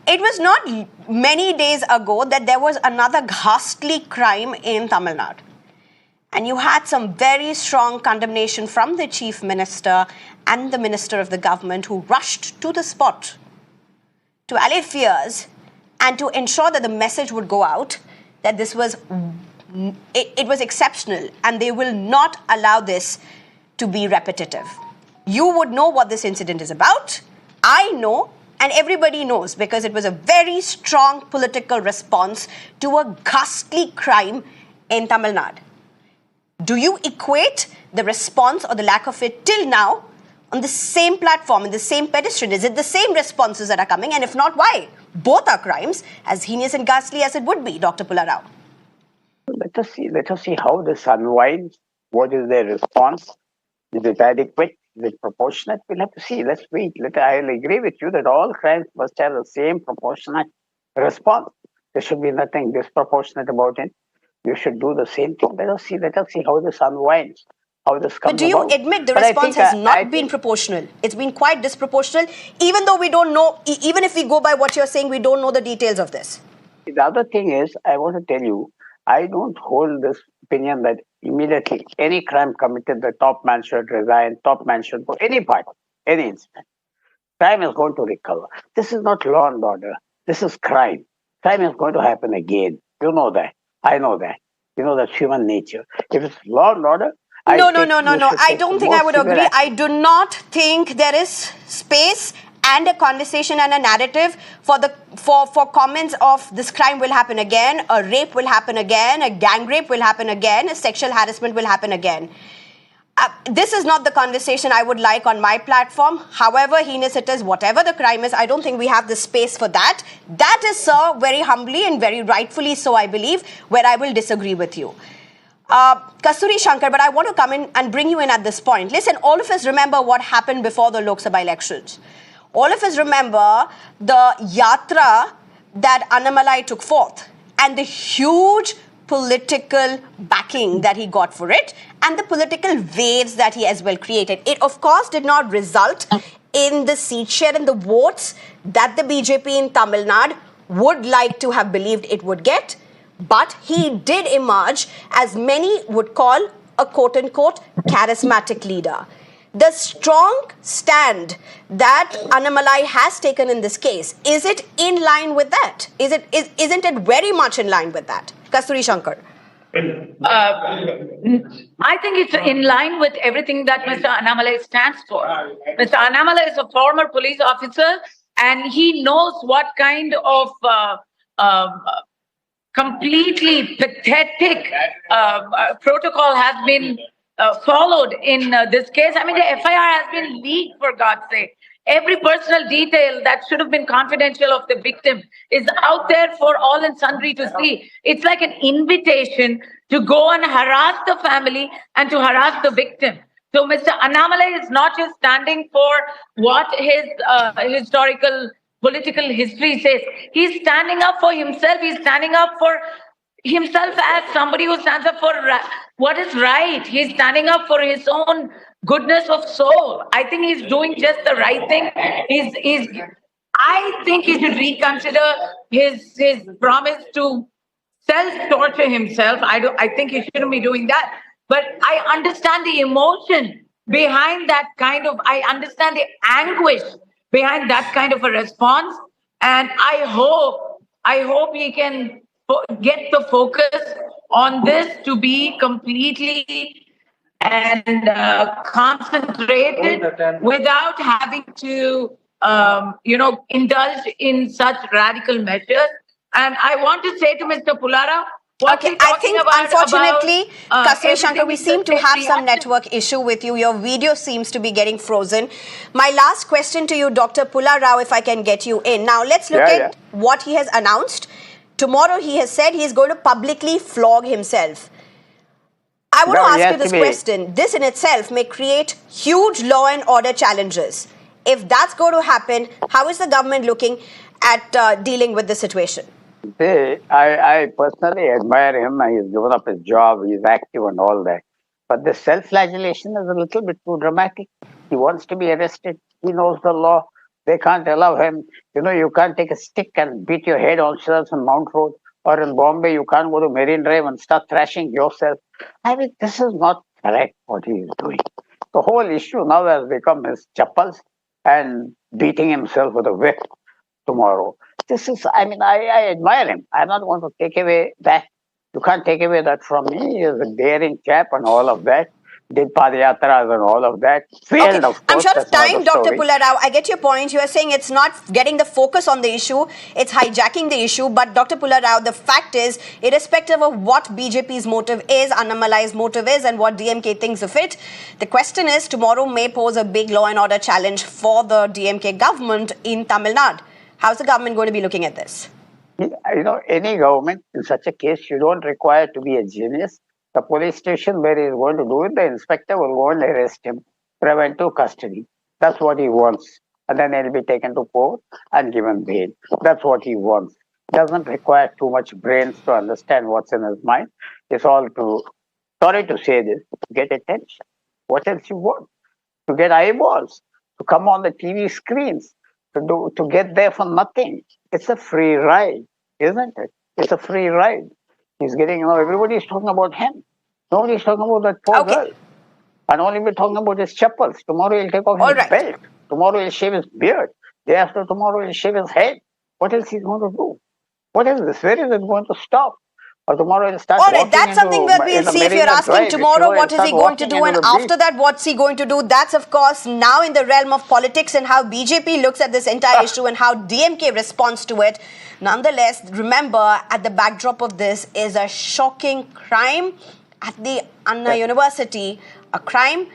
It was not many days ago that there was another ghastly crime in Tamil Nadu. And you had some very strong condemnation from the Chief Minister and the Minister of the Government who rushed to the spot to allay fears and to ensure that the message would go out that this was, it was exceptional and they will not allow this to be repetitive. You would know what this incident is about. I know, and everybody knows, because it was a very strong political response to a ghastly crime in Tamil Nadu. Do you equate the response or the lack of it till now on the same platform, in the same pedestrian? Is it the same responses that are coming? And if not, why? Both are crimes, as heinous and ghastly as it would be, Dr. Pullarao. Let us see how this unwinds. What is their response? Is it adequate? Is it proportionate? We'll have to see. Let's wait. I'll agree with you that all crimes must have the same proportionate response. There should be nothing disproportionate about it. You should do the same thing. Let us see how this unwinds, how this comes about. But do you admit the response has not been proportional? It's been quite disproportional, even though we don't know, even if we go by what you're saying, we don't know the details of this. The other thing is, I want to tell you, I don't hold this opinion that immediately any crime committed, the top man should resign, top man should go, any part, any incident. Crime is going to recover. This is not law and order. This is crime. Crime is going to happen again. You know that. I know that. You know that's human nature. If it's law and order, No. I don't think I would agree. Action. I do not think there is space and a conversation and a narrative for comments of this crime will happen again, a rape will happen again, a gang rape will happen again, a sexual harassment will happen again. This is not the conversation I would like on my platform. However heinous it is, whatever the crime is, I don't think we have the space for that. That is, sir, very humbly and very rightfully so, I believe, where I will disagree with you. Kasturi Shankar, but I want to come in and bring you in at this point. Listen, all of us remember what happened before the Lok Sabha elections. All of us remember the yatra that Annamalai took forth and the huge political backing that he got for it and the political waves that he as well created. It, of course, did not result in the seat share and the votes that the BJP in Tamil Nadu would like to have believed it would get. But he did emerge as many would call a quote-unquote charismatic leader. The strong stand that Annamalai has taken in this case, is it in line with that? Isn't it very much in line with that? Kasturi Shankar. I think it's in line with everything that Mr. Annamalai stands for. Mr. Annamalai is a former police officer and he knows what kind of completely pathetic protocol has been followed in this case. I mean, the FIR has been leaked, for God's sake. Every personal detail that should have been confidential of the victim is out there for all and sundry to see. It's like an invitation to go and harass the family and to harass the victim. So Mr. Annamalai is not just standing for what his historical political history says. He's standing up for himself. He's standing up for himself as somebody who stands up for what is right. He's standing up for his own goodness of soul. I think he's doing just the right thing. I think he should reconsider his promise to self-torture himself. I think he shouldn't be doing that. But I understand the emotion behind that kind of, I understand the anguish behind that kind of a response. And I hope he can get the focus on this to be completely and concentrated without having to, indulge in such radical measures. And I want to say to Mr. Pullarao, okay, I think unfortunately, Kasturi Shankar, we seem to have some network issue with you. Your video seems to be getting frozen. My last question to you, Dr. Pullarao, if I can get you in. Now, let's look at what he has announced. Tomorrow, he has said he's going to publicly flog himself. I want to ask you this question. This in itself may create huge law and order challenges. If that's going to happen, how is the government looking at dealing with the situation? I personally admire him. He's given up his job. He's active and all that. But the self-flagellation is a little bit too dramatic. He wants to be arrested. He knows the law. They can't allow him. You can't take a stick and beat your head on Mount Road, or in Bombay, you can't go to Marine Drive and start thrashing yourself. I mean, this is not correct what he is doing. The whole issue now has become his chappals and beating himself with a whip tomorrow. This is, I admire him. I'm not going to take away that. You can't take away that from me. He is a daring chap and all of that. Did Padayatras and all of that. Failed, Okay, of I'm course. short of That's another time, Dr. story. Pullarao. I get your point. You are saying it's not getting the focus on the issue, it's hijacking the issue. But Dr. Pullarao, the fact is, irrespective of what BJP's motive is, Annamalai's motive is, and what DMK thinks of it, the question is tomorrow may pose a big law and order challenge for the DMK government in Tamil Nadu. How's the government going to be looking at this? Any government in such a case, you don't require to be a genius. The police station where he is going to do it, the inspector will go and arrest him, preventive custody. That's what he wants. And then he'll be taken to court and given bail. That's what he wants. Doesn't require too much brains to understand what's in his mind. It's all to, sorry to say this, to get attention. What else you want? To get eyeballs, to come on the TV screens, to get there for nothing. It's a free ride, isn't it? It's a free ride. He's getting, everybody's talking about him. Nobody's talking about that poor girl. And only we're talking about his chappals. Tomorrow he'll take off his belt. Tomorrow he'll shave his beard. Day after tomorrow he'll shave his head. What else he's going to do? What is this? Where is it going to stop? Or tomorrow he'll start. All right, that's something that we'll see. If you're asking tomorrow what is he going to do, and after that what's he going to do, that's of course now in the realm of politics and how BJP looks at this entire issue and how DMK responds to it. Nonetheless, remember, at the backdrop of this is a shocking crime at the Anna University, a crime